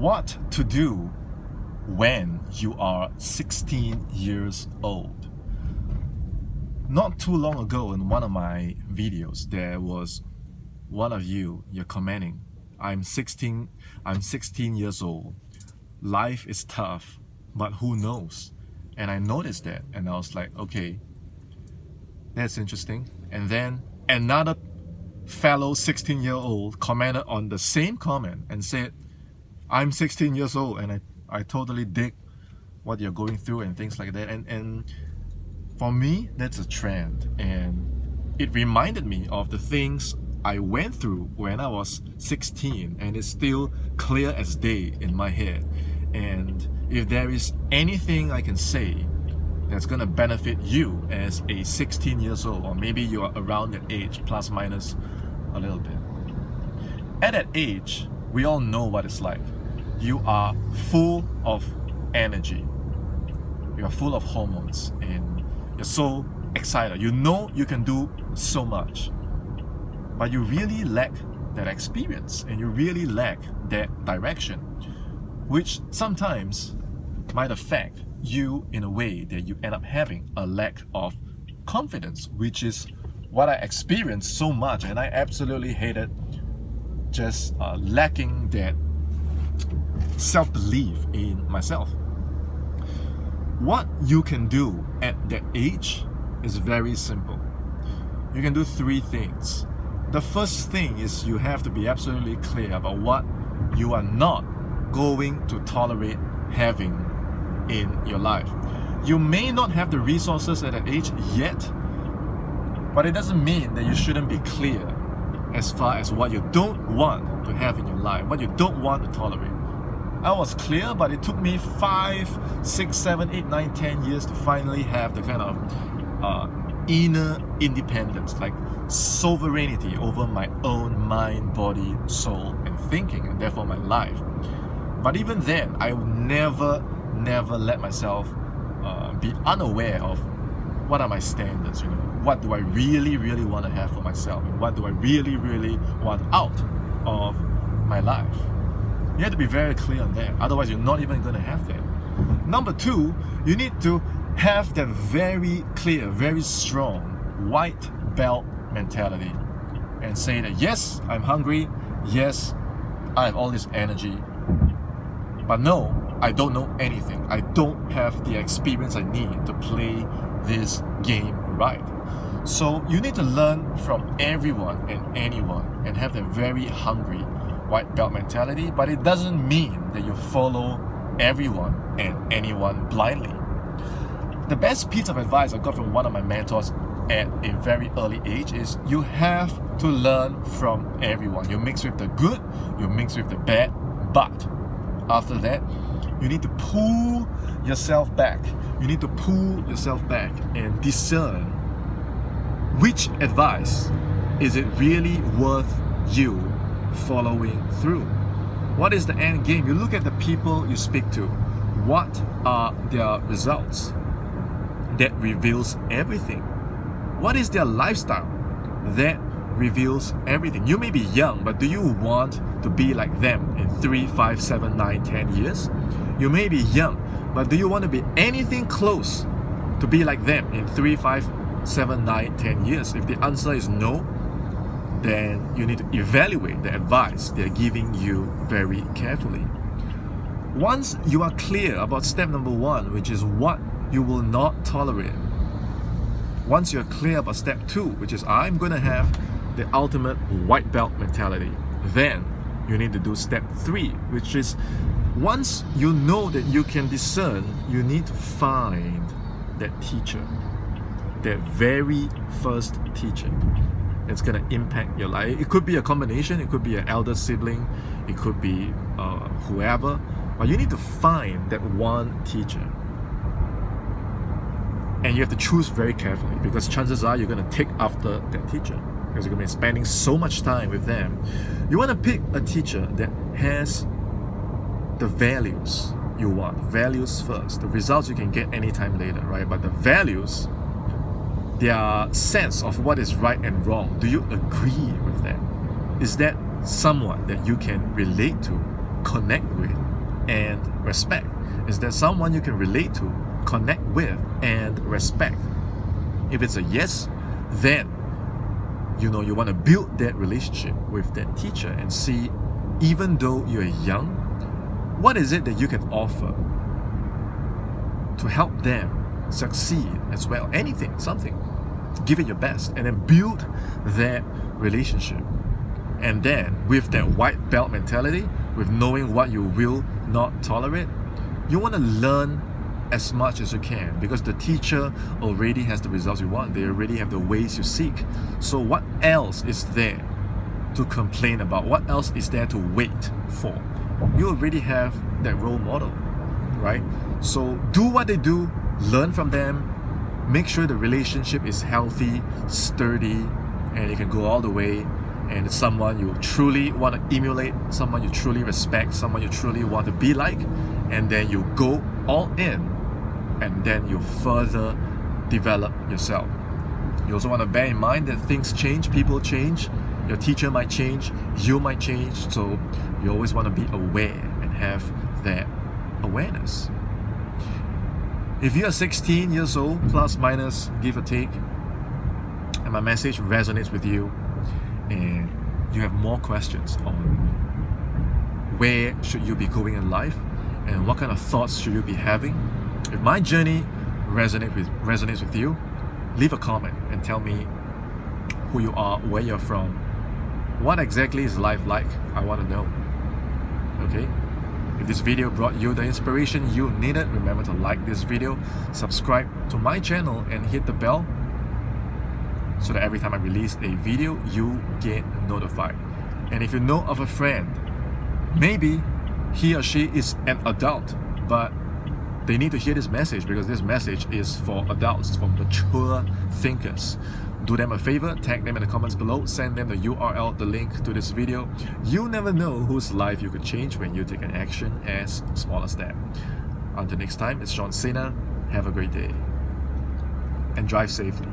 What to do when you are 16 years old. Not too long ago in one of my videos, there was one of you're commenting, I'm 16 years old. Life is tough, but who knows? And I noticed that and I was like, okay, that's interesting. And then another fellow 16-year-old commented on the same comment and said, I'm 16 years old and I totally dig what you're going through and things like that. And for me, that's a trend. And it reminded me of the things I went through when I was 16, and it's still clear as day in my head. And if there is anything I can say that's gonna benefit you as a 16 years old, or maybe you are around that age, plus minus a little bit. At that age, we all know what it's like. You are full of energy. You are full of hormones and you're so excited. You know you can do so much. But you really lack that experience and you really lack that direction, which sometimes might affect you in a way that you end up having a lack of confidence, which is what I experienced so much, and I absolutely hated just lacking that self-belief in myself. What you can do at that age is very simple. You can do three things. The first thing is you have to be absolutely clear about what you are not going to tolerate having in your life. You may not have the resources at that age yet, but it doesn't mean that you shouldn't be clear as far as what you don't want to have in your life, what you don't want to tolerate. I was clear, but it took me 5, 6, 7, 8, 9, 10 years to finally have the kind of inner independence, like sovereignty over my own mind, body, soul, and thinking, and therefore my life. But even then, I would never let myself be unaware of what are my standards, what do I really want to have for myself, and what do I really want out of my life. You have to be very clear on that, otherwise you're not even going to have that. Number 2, you need to have that very clear, very strong white belt mentality and say that yes, I'm hungry, yes, I have all this energy, but no, I don't know anything. I don't have the experience I need to play this game right. So you need to learn from everyone and anyone and have that very hungry white belt mentality, but it doesn't mean that you follow everyone and anyone blindly. The best piece of advice I got from one of my mentors at a very early age is you have to learn from everyone. You mix with the good, you mix with the bad, but after that, you need to pull yourself back. You need to pull yourself back and discern which advice is it really worth you following through. What is the end game? You look at the people you speak to. What are their results? That reveals everything. What is their lifestyle? That reveals everything. You may be young, but do you want to be like them in 3, 5, 7, 9, 10 years? You may be young, but do you want to be anything close to be like them in 3, 5, 7, 9, 10 years? If the answer is no, then you need to evaluate the advice they're giving you very carefully. Once you are clear about step number 1, which is what you will not tolerate, once you're clear about step 2, which is I'm going to have the ultimate white belt mentality, then you need to do step 3, which is once you know that you can discern, you need to find that teacher, that very first teacher that's going to impact your life. It could be a combination, it could be an elder sibling, it could be whoever, but you need to find that one teacher. And you have to choose very carefully, because chances are you're going to take after that teacher, because you're going to be spending so much time with them. You want to pick a teacher that has the values you want. Values first. The results you can get anytime later, right? But the values, their sense of what is right and wrong, do you agree with that? Is that someone that you can relate to, connect with, and respect. Is there someone you can relate to, connect with, and respect? If it's a yes, then you want to build that relationship with that teacher and see, even though you're young, what is it that you can offer to help them succeed as well? Anything, something. Give it your best and then build that relationship. And then with that white belt mentality, with knowing what you will not tolerate, you want to learn as much as you can, because the teacher already has the results you want. They already have the ways you seek. So what else is there to complain about? What else is there to wait for? You already have that role model, right? So do what they do, learn from them, make sure the relationship is healthy, sturdy, and it can go all the way. And it's someone you truly want to emulate, someone you truly respect, someone you truly want to be like, and then you go all in, and then you further develop yourself. You also want to bear in mind that things change, people change, your teacher might change, you might change, so you always want to be aware and have that awareness. If you are 16 years old, plus minus, give or take, and my message resonates with you, and you have more questions on where should you be going in life and what kind of thoughts should you be having, if my journey resonates with you, leave a comment and tell me who you are, where you're from, what exactly is life like. I want to know. Okay? If this video brought you the inspiration you needed, remember to like this video, subscribe to my channel, and hit the bell so that every time I release a video, you get notified. And if you know of a friend, maybe he or she is an adult, but they need to hear this message, because this message is for adults, for mature thinkers. Do them a favor, tag them in the comments below, send them the URL, the link to this video. You never know whose life you could change when you take an action as small as that. Until next time, it's Sean Sena. Have a great day and drive safely.